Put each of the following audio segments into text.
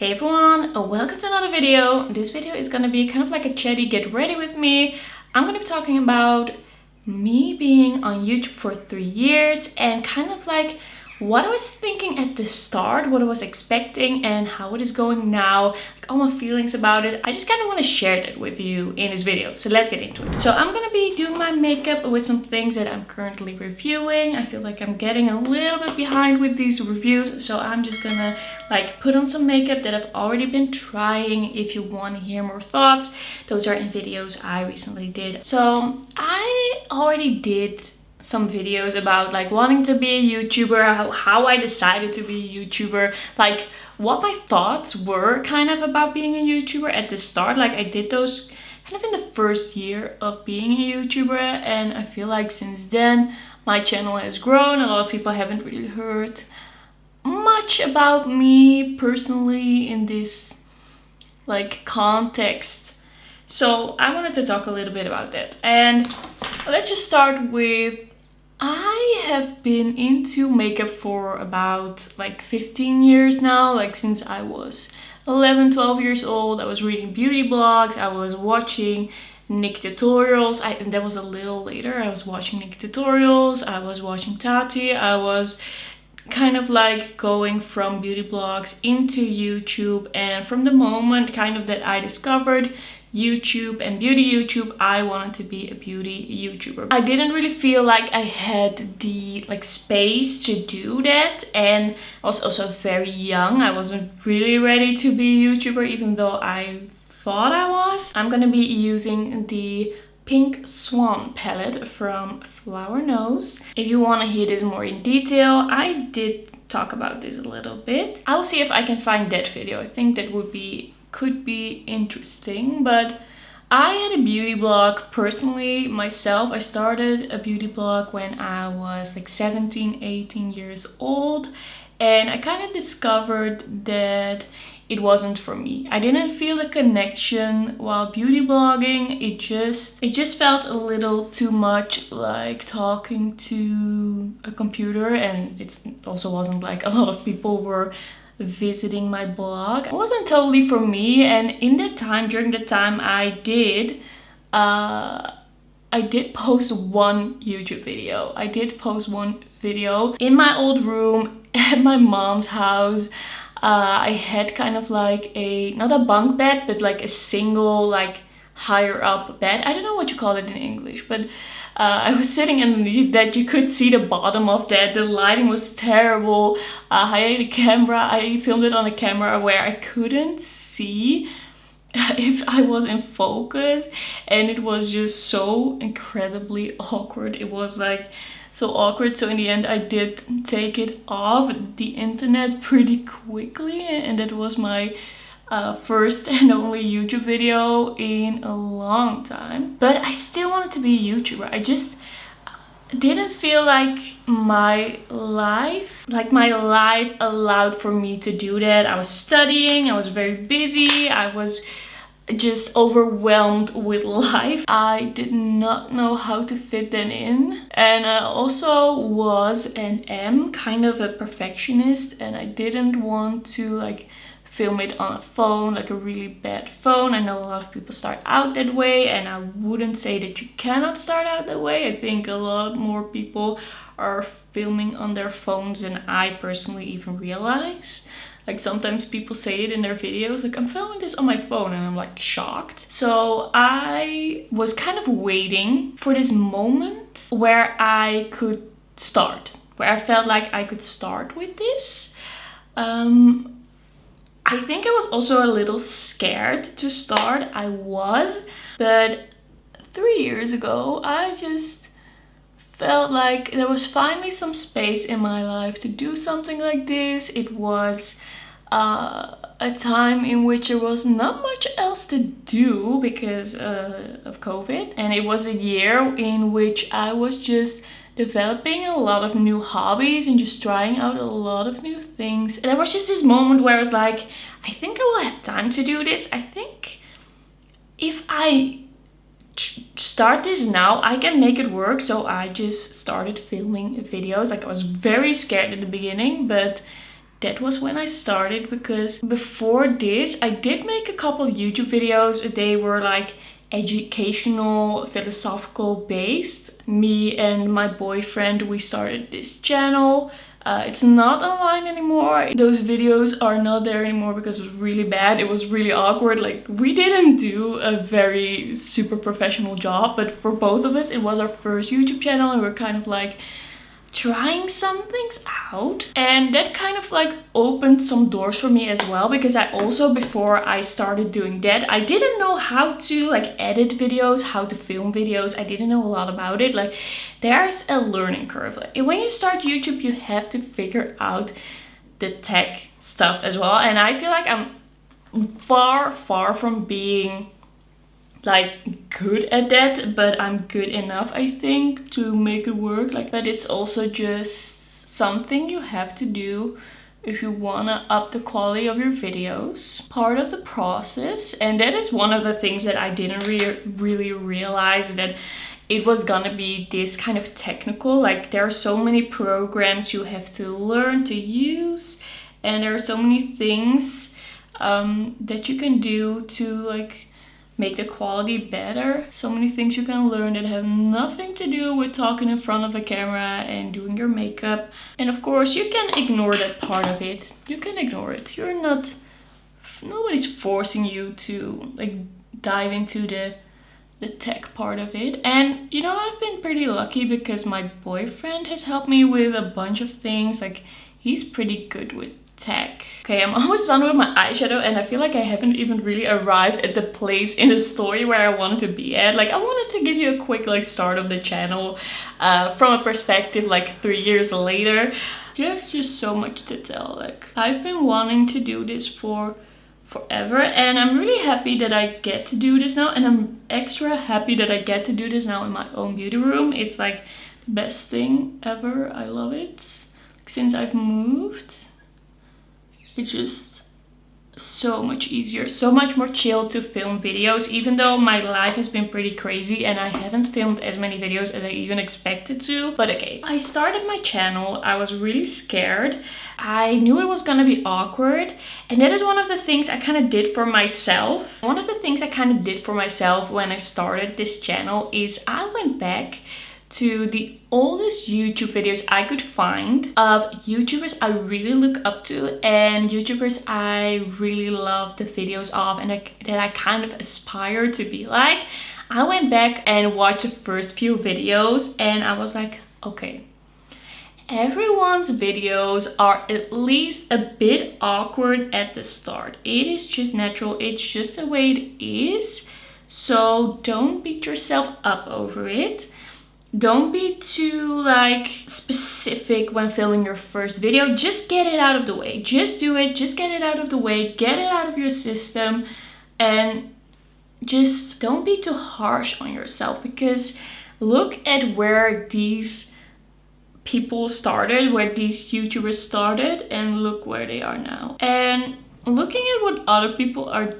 Hey everyone, welcome to another video. This video is gonna be kind of like a chatty get ready with me. I'm gonna be talking about me being on YouTube for 3 years and kind of like what I was thinking at the start, what I was expecting and how it is going now, like all my feelings about it. I just kind of want to share that with you in this video. So let's get into it. So I'm gonna be doing my makeup with some things that I'm currently reviewing. I feel like I'm getting a little bit behind with these reviews, so I'm just gonna like put on some makeup that I've already been trying. If you want to hear more thoughts, those are in videos I recently did. So I already did some videos about like wanting to be a YouTuber, how I decided to be a YouTuber, like what my thoughts were kind of about being a YouTuber at the start. Like I did those kind of in the first year of being a YouTuber, and I feel like since then my channel has grown. A lot of people haven't really heard much about me personally in this like context. So I wanted to talk a little bit about that. And let's just start with, I have been into makeup for about like 15 years now, like since I was 11, 12 years old. I was reading beauty blogs, I was watching Nick tutorials, and that was a little later. I was watching Nick tutorials, I was watching Tati, I was kind of like going from beauty blogs into YouTube, and from the moment kind of that I discovered YouTube and beauty YouTube, I wanted to be a beauty YouTuber. I didn't really feel like I had the like space to do that, and I was also very young. I wasn't really ready to be a YouTuber, even though I thought I was. I'm gonna be using the pink Swan palette from Flower Nose. If you want to hear this more in detail, I did talk about this a little bit. I will see if I can find that video. I think that could be interesting. But I had a beauty blog personally myself. I started a beauty blog when I was like 17, 18 years old, and I kind of discovered that it wasn't for me. I didn't feel a connection while beauty blogging. It just felt a little too much like talking to a computer, and it also wasn't like a lot of people were visiting my blog. It wasn't totally for me, and in that time, during the time I did post one YouTube video. I did post one video in my old room at my mom's house. I had kind of like not a bunk bed, but like a single like higher up bed. I don't know what you call it in English, but I was sitting underneath that. You could see the bottom of that. The lighting was terrible. I had a camera. I filmed it on a camera where I couldn't see if I was in focus, and it was just so incredibly awkward. It was like so awkward, so in the end I did take it off the internet pretty quickly, and that was my first and only YouTube video in a long time. But I still wanted to be a YouTuber. I just didn't feel like my life allowed for me to do that. I was studying, I was very busy, I was just overwhelmed with life. I did not know how to fit that in, and I also was and am kind of a perfectionist, and I didn't want to like film it on a phone, like a really bad phone. I know a lot of people start out that way, and I wouldn't say that you cannot start out that way. I think a lot more people are filming on their phones than I personally even realize. Like sometimes people say it in their videos, like I'm filming this on my phone, and I'm like shocked. So I was kind of waiting for this moment where I could start, where I felt like I could start with this. I think I was also a little scared to start. I was, but 3 years ago I just felt like there was finally some space in my life to do something like this. It was a time in which there was not much else to do because of COVID, and it was a year in which I was just developing a lot of new hobbies and just trying out a lot of new things. And there was just this moment where I was like, I think I will have time to do this. I think if I start this now, I can make it work. So I just started filming videos. Like I was very scared at the beginning, but that was when I started, because before this I did make a couple of YouTube videos. They were like educational, philosophical based. Me and my boyfriend, we started this channel. It's not online anymore. Those videos are not there anymore because it was really bad. It was really awkward. Like, we didn't do a very super professional job, but for both of us it was our first YouTube channel and we're kind of like trying some things out, and that kind of like opened some doors for me as well, because I also, before I started doing that, I didn't know how to like edit videos, how to film videos. I didn't know a lot about it. Like, there's a learning curve. Like, when you start YouTube, you have to figure out the tech stuff as well, and I feel like I'm far from being like good at that, but I'm good enough, I think, to make it work. Like, but it's also just something you have to do if you wanna up the quality of your videos. Part of the process, and that is one of the things that I didn't really realize, that it was gonna be this kind of technical. Like, there are so many programs you have to learn to use, and there are so many things that you can do to like make the quality better. So many things you can learn that have nothing to do with talking in front of a camera and doing your makeup. And of course you can ignore that part of it. You can ignore it. Nobody's forcing you to like dive into the tech part of it. And you know, I've been pretty lucky because my boyfriend has helped me with a bunch of things. Like, he's pretty good with tech. Okay, I'm almost done with my eyeshadow, and I feel like I haven't even really arrived at the place in the story where I wanted to be at. Like, I wanted to give you a quick like start of the channel from a perspective like 3 years later. There's just so much to tell. Like, I've been wanting to do this for forever, and I'm really happy that I get to do this now, and I'm extra happy that I get to do this now in my own beauty room. It's like the best thing ever. I love it. Since I've moved, it's just so much easier, so much more chill to film videos, even though my life has been pretty crazy and I haven't filmed as many videos as I even expected to. But okay, I started my channel. I was really scared. I knew it was gonna be awkward, and that is one of the things I kind of did for myself. One of the things I kind of did for myself when I started this channel is I went back to the oldest YouTube videos I could find of YouTubers I really look up to and YouTubers I really love the videos of and that I kind of aspire to be like. I went back and watched the first few videos and I was like, okay, everyone's videos are at least a bit awkward at the start. It is just natural, it's just the way it is. So don't beat yourself up over it. Don't be too like specific when filming your first video. Just get it out of the way. Just do it. Just get it out of the way. Get it out of your system. And just don't be too harsh on yourself, because look at where these people started, where these YouTubers started, and look where they are now. And looking at what other people are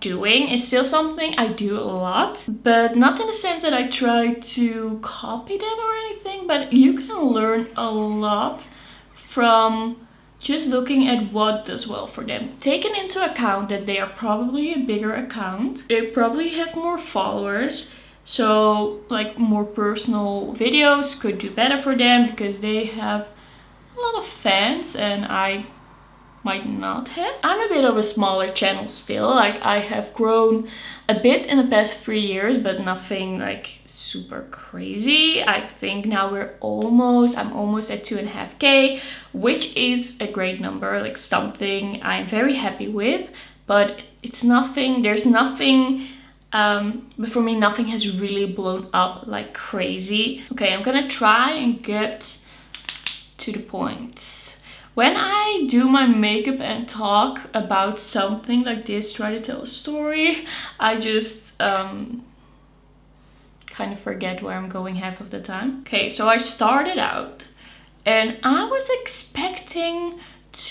doing is still something I do a lot, but not in the sense that I try to copy them or anything, but you can learn a lot from just looking at what does well for them. Taking into account that they are probably a bigger account, they probably have more followers, so like more personal videos could do better for them because they have a lot of fans and I might not have. I'm a bit of a smaller channel still. Like, I have grown a bit in the past 3 years, but nothing like super crazy. I think now I'm almost at 2.5K, which is a great number, like something I'm very happy with, but it's nothing, there's nothing, but for me nothing has really blown up like crazy. Okay, I'm gonna try and get to the point. When I do my makeup and talk about something like this, try to tell a story, I just kind of forget where I'm going half of the time. Okay, so I started out and I was expecting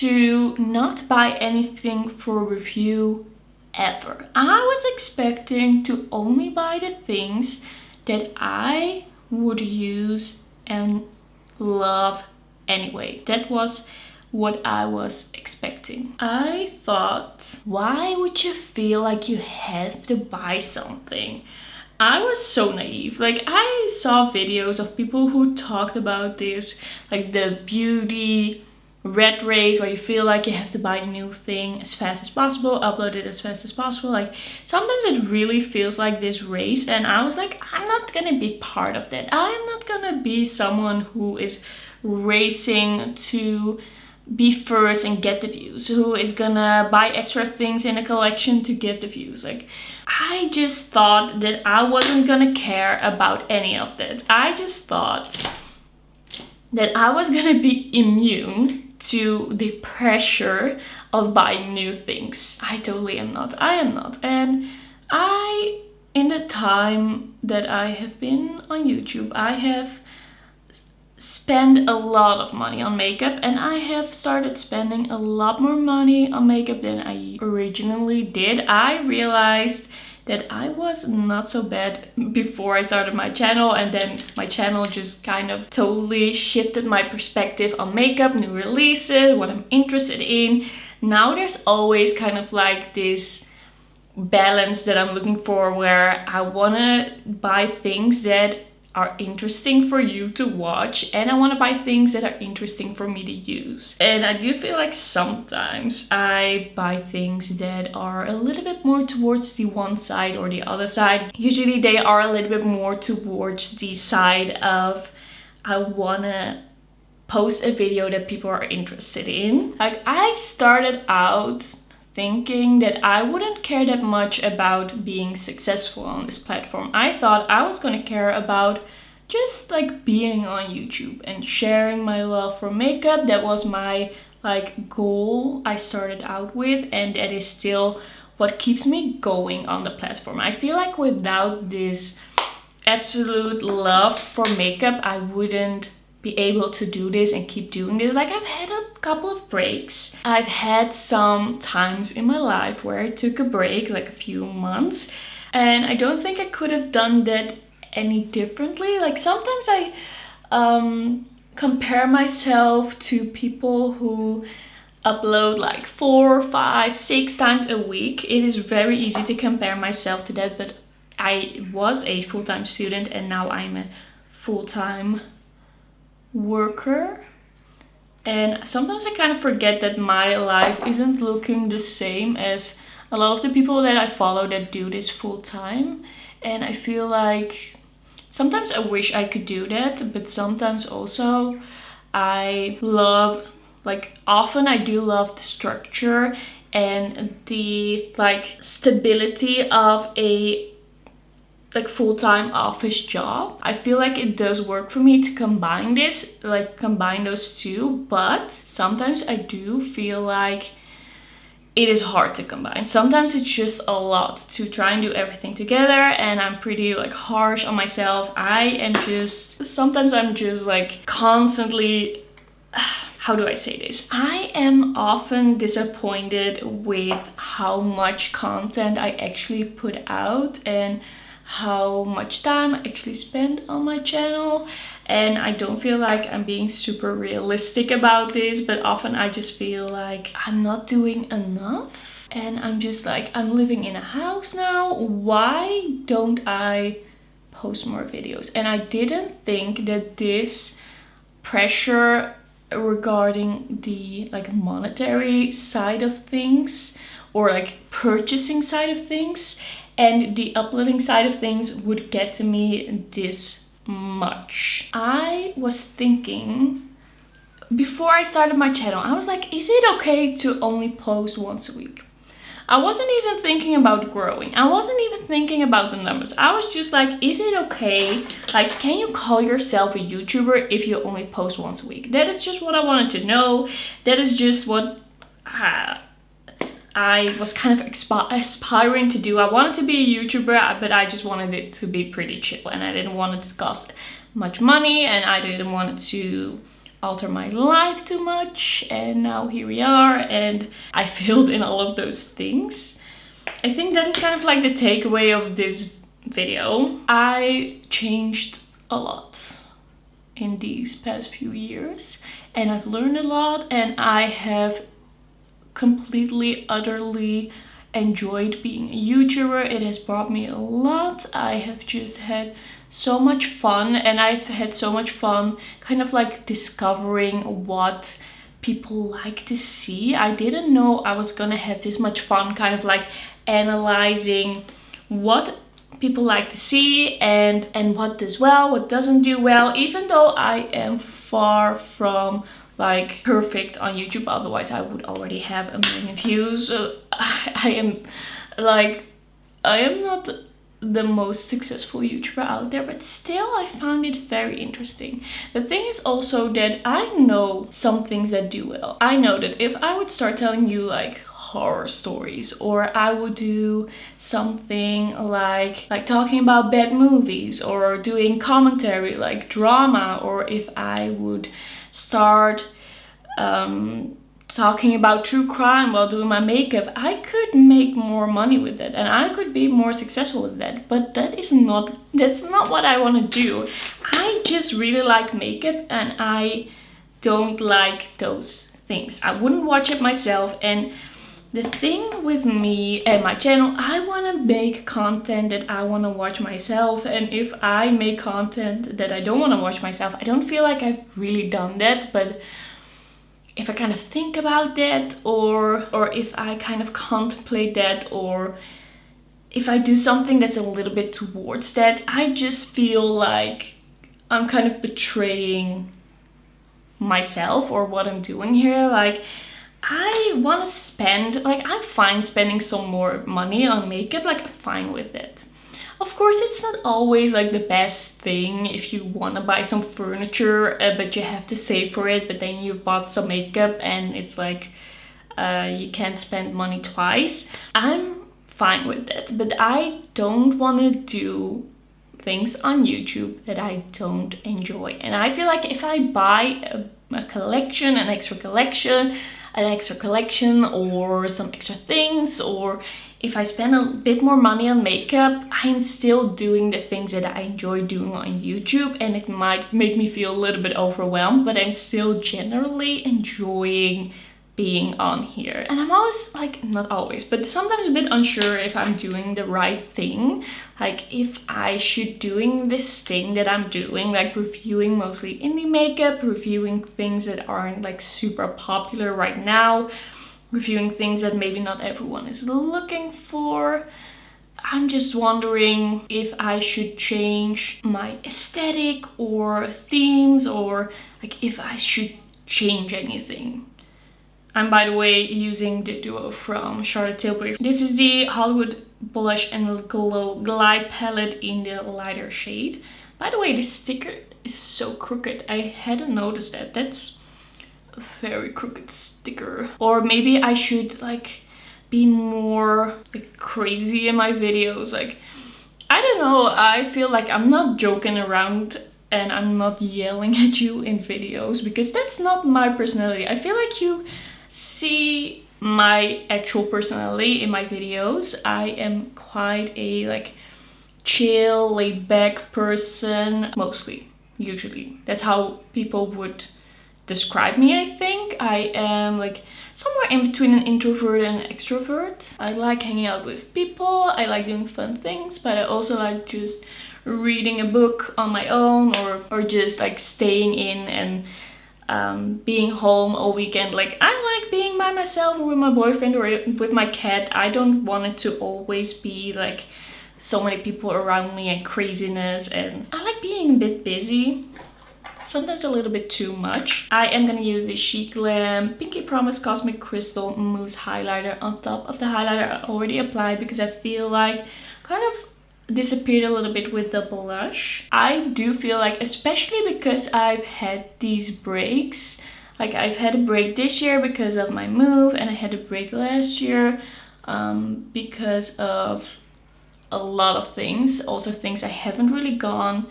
to not buy anything for review ever. I was expecting to only buy the things that I would use and love anyway. That was what I was expecting. I thought, why would you feel like you have to buy something? I was so naive. Like, I saw videos of people who talked about this, like the beauty rat race, where you feel like you have to buy a new thing as fast as possible, upload it as fast as possible. Like, sometimes it really feels like this race, and I was like, I'm not gonna be part of that. I'm not gonna be someone who is racing to be first and get the views, who is gonna buy extra things in a collection to get the views. Like, I just thought that I wasn't gonna care about any of that. I just thought that I was gonna be immune to the pressure of buying new things. I totally am not. I am not. And in the time that I have been on YouTube, I have spend a lot of money on makeup, and I have started spending a lot more money on makeup than I originally did. I realized that I was not so bad before I started my channel, and then my channel just kind of totally shifted my perspective on makeup, new releases, what I'm interested in. Now there's always kind of like this balance that I'm looking for, where I want to buy things that are interesting for you to watch, and I want to buy things that are interesting for me to use. And I do feel like sometimes I buy things that are a little bit more towards the one side or the other side. Usually they are a little bit more towards the side of I want to post a video that people are interested in. Like, I started out thinking that I wouldn't care that much about being successful on this platform. I thought I was gonna care about just like being on YouTube and sharing my love for makeup. That was my like goal I started out with, and that is still what keeps me going on the platform. I feel like without this absolute love for makeup, I wouldn't be able to do this and keep doing this. Like, I've had a couple of breaks. I've had some times in my life where I took a break, like a few months, and I don't think I could have done that any differently. Like, sometimes I compare myself to people who upload like 4, 5, 6 times a week. It is very easy to compare myself to that, but I was a full-time student and now I'm a full-time worker, and sometimes I kind of forget that my life isn't looking the same as a lot of the people that I follow that do this full time. And I feel like sometimes I wish I could do that, but sometimes also I love, like, often I do love the structure and the like stability of a like full-time office job. I feel like it does work for me to combine this, like combine those two, but sometimes I do feel like it is hard to combine. Sometimes it's just a lot to try and do everything together, and I'm pretty like harsh on myself. Sometimes I'm just like constantly, how do I say this? I am often disappointed with how much content I actually put out and how much time I actually spend on my channel, and I don't feel like I'm being super realistic about this, but often I just feel like I'm not doing enough, and I'm just like, I'm living in a house now, why don't I post more videos? And I didn't think that this pressure regarding the like monetary side of things, or like purchasing side of things, and the uploading side of things would get to me this much. I was thinking, before I started my channel, I was like, is it okay to only post once a week? I wasn't even thinking about growing. I wasn't even thinking about the numbers. I was just like, is it okay? Like, can you call yourself a YouTuber if you only post once a week? That is just what I wanted to know. That is just what I was kind of aspiring to do. I wanted to be a YouTuber, but I just wanted it to be pretty chill, and I didn't want it to cost much money, and I didn't want it to alter my life too much. And now here we are, and I failed in all of those things. I think that is kind of like the takeaway of this video. I changed a lot. in these past few years, and I've learned a lot, and I have completely, utterly enjoyed being a YouTuber. It has brought me a lot. I have just had so much fun, and I've had so much fun kind of like discovering what people like to see. I didn't know I was gonna have this much fun kind of like analyzing what people like to see and what does well, what doesn't do well, even though I am far from like perfect on YouTube, otherwise I would already have 1 million views. I am not the most successful YouTuber out there, but still I found it very interesting. The thing is also that I know some things that do well. I know that if I would start telling you like horror stories, or I would do something like talking about bad movies, or doing commentary like drama, or if I would start talking about true crime while doing my makeup, I could make more money with that, and I could be more successful with that. But that's not what I want to do. I just really like makeup, and I don't like those things. I wouldn't watch it myself. And the thing with me and my channel, I want to make content that I want to watch myself. And if I make content that I don't want to watch myself, I don't feel like I've really done that. But if I kind of think about that, or if I kind of contemplate that, or if I do something that's a little bit towards that, I just feel like I'm kind of betraying myself or what I'm doing here. Like, I want to spend, like, I'm fine spending some more money on makeup, like I'm fine with it. Of course, it's not always like the best thing if you want to buy some furniture, but you have to save for it, but then you bought some makeup and it's like you can't spend money twice. I'm fine with that, but I don't want to do things on YouTube that I don't enjoy. And I feel like if I buy a collection, an extra collection, or some extra things, or if I spend a bit more money on makeup, I'm still doing the things that I enjoy doing on YouTube, and it might make me feel a little bit overwhelmed, but I'm still generally enjoying being on here. And I'm always, like, not always, but sometimes a bit unsure if I'm doing the right thing. Like, if I should doing this thing that I'm doing, like reviewing mostly indie makeup, reviewing things that aren't like super popular right now, reviewing things that maybe not everyone is looking for. I'm just wondering if I should change my aesthetic or themes, or like if I should change anything. I'm, by the way, using the duo from Tilbury. This is the Hollywood Blush and Glow Glide Palette in the lighter shade. By the way, this sticker is so crooked. I hadn't noticed that. That's a very crooked sticker. Or maybe I should like be more like crazy in my videos. Like, I don't know. I feel like I'm not joking around and I'm not yelling at you in videos, because that's not my personality. I feel like you see my actual personality in my videos. I am quite a like chill, laid back person, mostly, usually. That's how people would describe me, I think. I am like somewhere in between an introvert and an extrovert. I like hanging out with people, I like doing fun things, but I also like just reading a book on my own, or just like staying in and being home all weekend. Like, I like being by myself or with my boyfriend or with my cat. I don't want it to always be like so many people around me and craziness, and I like being a bit busy, sometimes a little bit too much. I am gonna use the SheGlam Pinky Promise Cosmic Crystal Mousse highlighter on top of the highlighter I already applied, because I feel like kind of disappeared a little bit with the blush. I do feel like, especially because I've had these breaks, like I've had a break this year because of my move, and I had a break last year because of a lot of things, also things I haven't really gone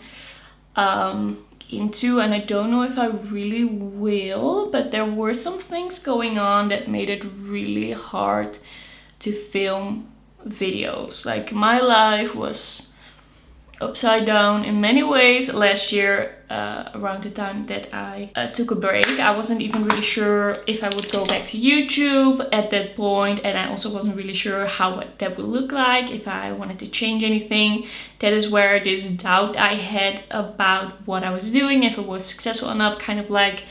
into, and I don't know if I really will, but there were some things going on that made it really hard to film videos. Like, my life was upside down in many ways. Last year, around the time that I took a break, I wasn't even really sure if I would go back to YouTube at that point, and I also wasn't really sure how that would look like, if I wanted to change anything. That is where this doubt I had about what I was doing, if it was successful enough, kind of like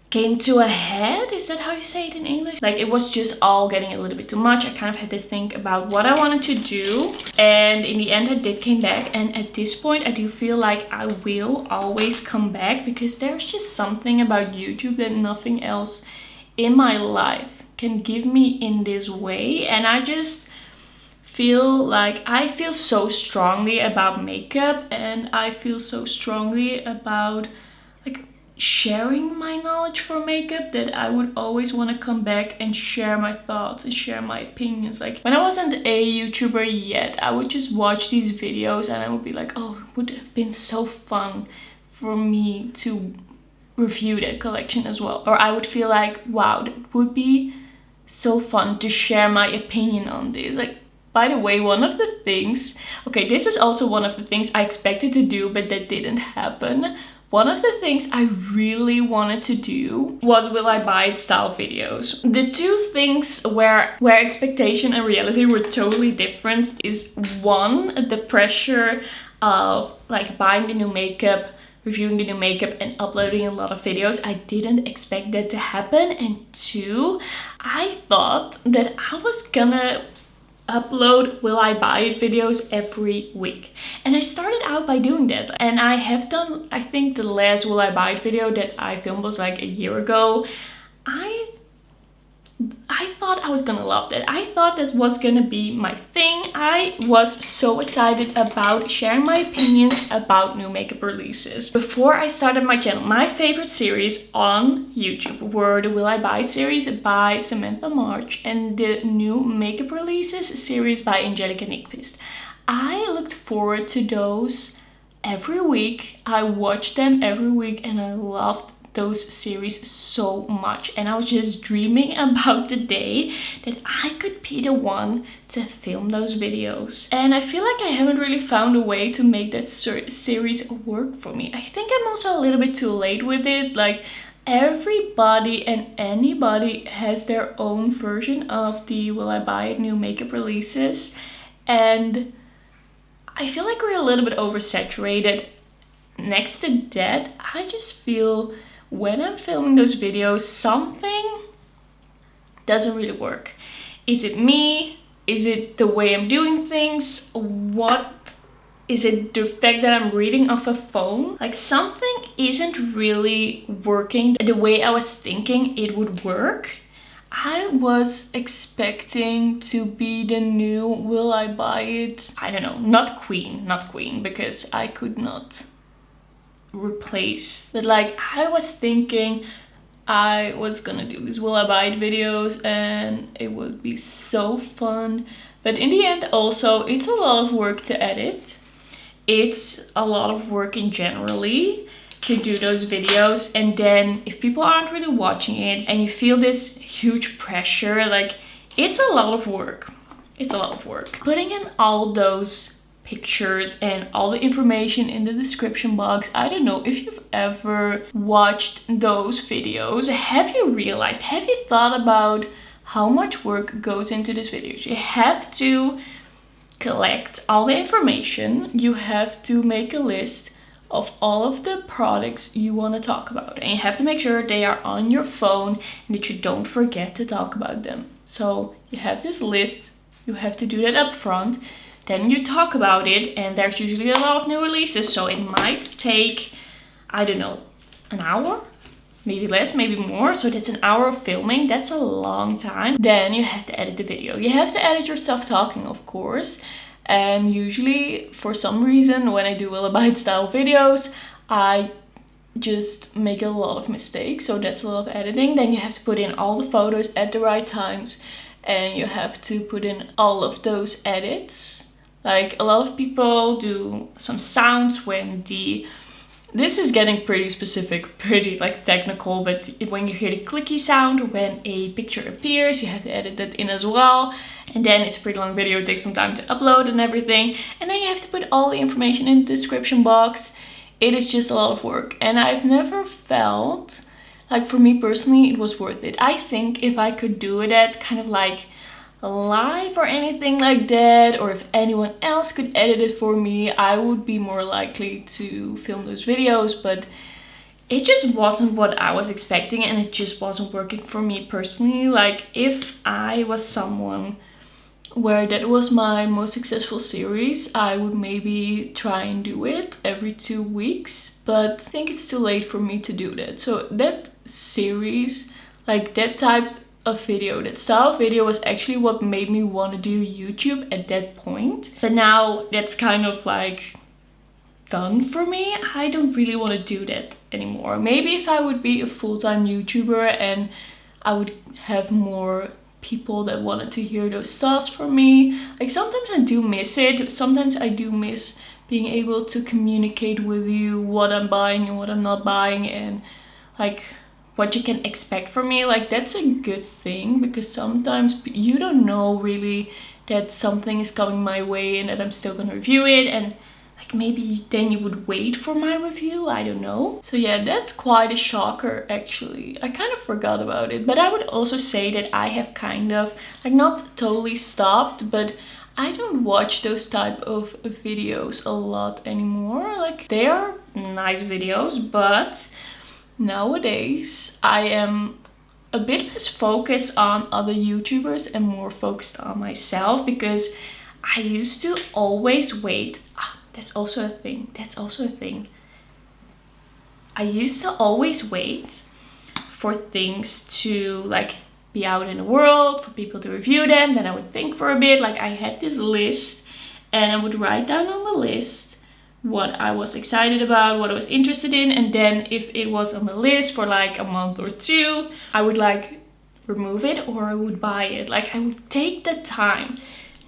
came to a head. Is that how you say it in English? Like, it was just all getting a little bit too much. I kind of had to think about what I wanted to do, and in the end I did come back. And at this point I do feel like I will always come back, because there's just something about YouTube that nothing else in my life can give me in this way. And I just feel like I feel so strongly about makeup, and I feel so strongly about like sharing my knowledge for makeup, that I would always want to come back and share my thoughts and share my opinions. Like, when I wasn't a YouTuber yet, I would just watch these videos and I would be like, oh, it would have been so fun for me to review that collection as well. Or I would feel like, wow, that would be so fun to share my opinion on this. Like, by the way, one of the things, okay, this is also one of the things I expected to do, but that didn't happen. One of the things I really wanted to do was Will I Buy It style videos. The two things where expectation and reality were totally different is, one, the pressure of like buying the new makeup, reviewing the new makeup and uploading a lot of videos. I didn't expect that to happen. And two, I thought that I was gonna upload Will I Buy It videos every week, and I started out by doing that, and I have done, I think the last Will I Buy It video that I filmed was like a year ago. I thought I was gonna love that. I thought this was gonna be my thing. I was so excited about sharing my opinions about new makeup releases. Before I started my channel, my favorite series on YouTube were the Will I Buy It series by Samantha March and the new makeup releases series by Angelica Nyqvist. I looked forward to those every week. I watched them every week and I loved those series so much, and I was just dreaming about the day that I could be the one to film those videos. And I feel like I haven't really found a way to make that series work for me. I think I'm also a little bit too late with it. Like, everybody and anybody has their own version of the Will I Buy It new makeup releases, and I feel like we're a little bit oversaturated. Next to that, I just feel when I'm filming those videos, something doesn't really work. Is it me? Is it the way I'm doing things? What is it? The fact that I'm reading off a phone? Like, something isn't really working the way I was thinking it would work. I was expecting to be the new Will I Buy It, I don't know, not queen, because I could not replace, but like, I was thinking I was gonna do these Will I Buy It videos and it would be so fun. But in the end, also, it's a lot of work to edit. It's a lot of work in generally to do those videos, and then if people aren't really watching it and you feel this huge pressure, like, it's a lot of work. It's a lot of work. Putting in all those pictures and all the information in the description box. I don't know if you've ever watched those videos. Have you thought about how much work goes into these videos? You have to collect all the information. You have to make a list of all of the products you want to talk about, and you have to make sure they are on your phone and that you don't forget to talk about them. So you have this list, you have to do that up front. Then you talk about it, and there's usually a lot of new releases, so it might take, I don't know, an hour? Maybe less, maybe more. So that's an hour of filming. That's a long time. Then you have to edit the video. You have to edit yourself talking, of course. And usually, for some reason, when I do Will I Buy It style videos, I just make a lot of mistakes. So that's a lot of editing. Then you have to put in all the photos at the right times, and you have to put in all of those edits. Like, a lot of people do some sounds when the This is getting pretty specific, pretty like technical, but when you hear the clicky sound when a picture appears, you have to edit that in as well. And then it's a pretty long video, it takes some time to upload and everything. And then you have to put all the information in the description box. It is just a lot of work, and I've never felt like, for me personally, it was worth it. I think if I could do it at kind of like live or anything like that, or if anyone else could edit it for me, I would be more likely to film those videos. But it just wasn't what I was expecting, and it just wasn't working for me personally. Like, if I was someone where that was my most successful series, I would maybe try and do it every 2 weeks, but I think it's too late for me to do that. So that series, like that type of video, that style of video, was actually what made me want to do YouTube at that point. But now that's kind of like done for me. I don't really want to do that anymore. Maybe if I would be a full-time YouTuber and I would have more people that wanted to hear those thoughts from me. Like, sometimes I do miss it. Sometimes I do miss being able to communicate with you what I'm buying and what I'm not buying, and like what you can expect from me. Like, that's a good thing, because sometimes you don't know really that something is coming my way and that I'm still gonna review it, and like maybe then you would wait for my review, I don't know. So yeah, that's quite a shocker actually. I kind of forgot about it, but I would also say that I have kind of like not totally stopped, but I don't watch those type of videos a lot anymore. Like, they are nice videos, but nowadays I am a bit less focused on other YouTubers and more focused on myself, because I used to always wait. That's also a thing. That's also a thing. I used to always wait for things to like be out in the world, for people to review them. Then I would think for a bit. Like, I had this list, and I would write down on the list what I was excited about, what I was interested in. And then if it was on the list for like a month or two, I would like remove it, or I would buy it. Like, I would take the time.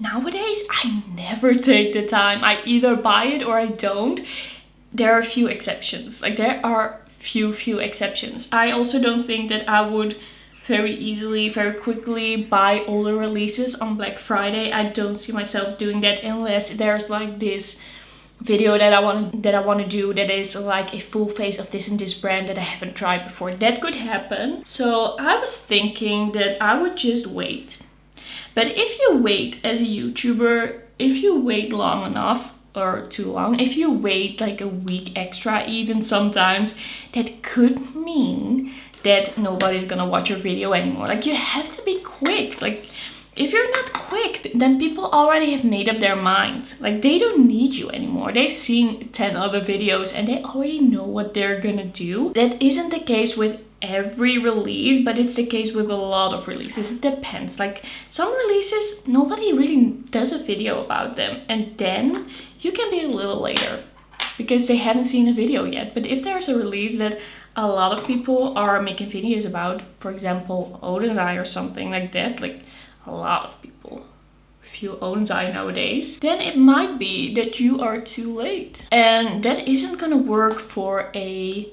Nowadays, I never take the time. I either buy it or I don't. There are a few exceptions. Like, there are few exceptions. I also don't think that I would very easily, very quickly buy all the releases on Black Friday. I don't see myself doing that unless there's like this video that I want to do that is like a full face of this and this brand that I haven't tried before. That could happen. So I was thinking that I would just wait. But if you wait as a YouTuber, if you wait long enough, or too long, if you wait like a week extra even sometimes, that could mean that nobody's gonna watch your video anymore. Like, you have to be quick. Like, if you're not quick, then people already have made up their mind. Like, they don't need you anymore. They've seen 10 other videos and they already know what they're gonna do. That isn't the case with every release, but it's the case with a lot of releases. It depends. Like, some releases, nobody really does a video about them, and then you can be a little later because they haven't seen a video yet. But if there's a release that a lot of people are making videos about, for example Oden's Eye or something like that, like a lot of people view Oden's Eye nowadays, then it might be that you are too late, and that isn't gonna work for a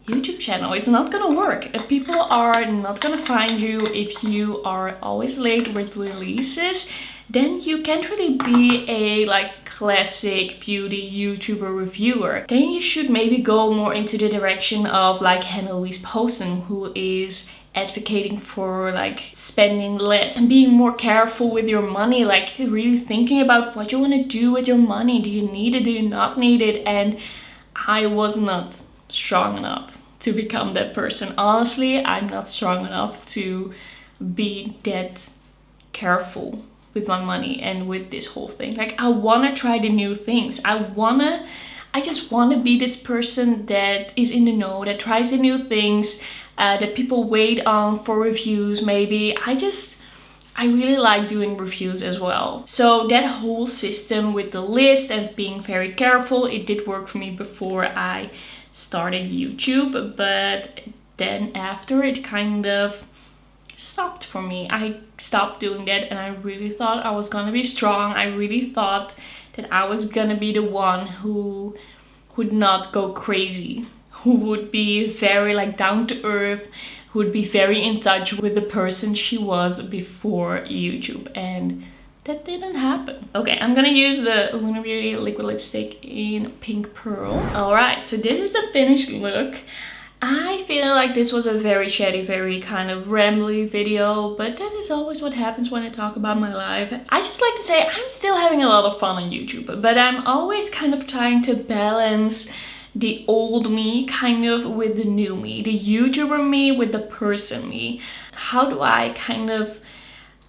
YouTube channel. It's not gonna work. If people are not gonna find you if you are always late with releases, then you can't really be a like classic beauty YouTuber reviewer. Then you should maybe go more into the direction of like Hannah Louise Posen, who is advocating for like spending less and being more careful with your money, like really thinking about what you want to do with your money. Do you need it? Do you not need it? And I was not strong enough to become that person. Honestly, I'm not strong enough to be that careful with my money and with this whole thing. Like, I want to try the new things. I just want to be this person that is in the know, that tries the new things, that people wait on for reviews maybe. I really like doing reviews as well. So that whole system with the list and being very careful, it did work for me before I started YouTube, but then after it kind of stopped for me. I stopped doing that, and I really thought I was gonna be strong. I really thought that I was gonna be the one who would not go crazy, who would be very like down to earth, who would be very in touch with the person she was before YouTube, and that didn't happen. Okay, I'm gonna use the Lunar Beauty liquid lipstick in Pink Pearl. Alright, so this is the finished look. I feel like this was a very chatty, very kind of rambly video, but that is always what happens when I talk about my life. I just like to say I'm still having a lot of fun on YouTube, but I'm always kind of trying to balance the old me kind of with the new me, the YouTuber me with the person me. How do I kind of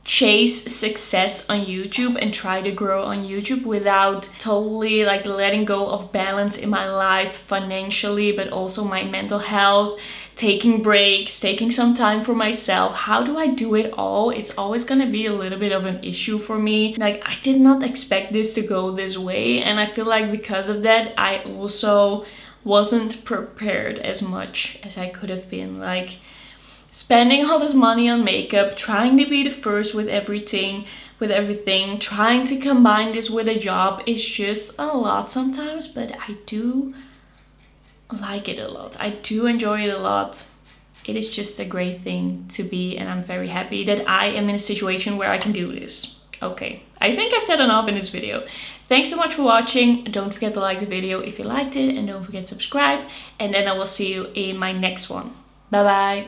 chase success on YouTube and try to grow on YouTube without totally like letting go of balance in my life financially, but also my mental health, taking breaks, taking some time for myself? How do I do it all? It's always gonna be a little bit of an issue for me. Like, I did not expect this to go this way, and I feel like because of that I also wasn't prepared as much as I could have been. Like, spending all this money on makeup, trying to be the first with everything, trying to combine this with a job is just a lot sometimes, but I do like it a lot. I do enjoy it a lot. It is just a great thing to be, and I'm very happy that I am in a situation where I can do this. Okay, I think I've said enough in this video. Thanks so much for watching. Don't forget to like the video if you liked it, and don't forget to subscribe, and then I will see you in my next one. Bye bye.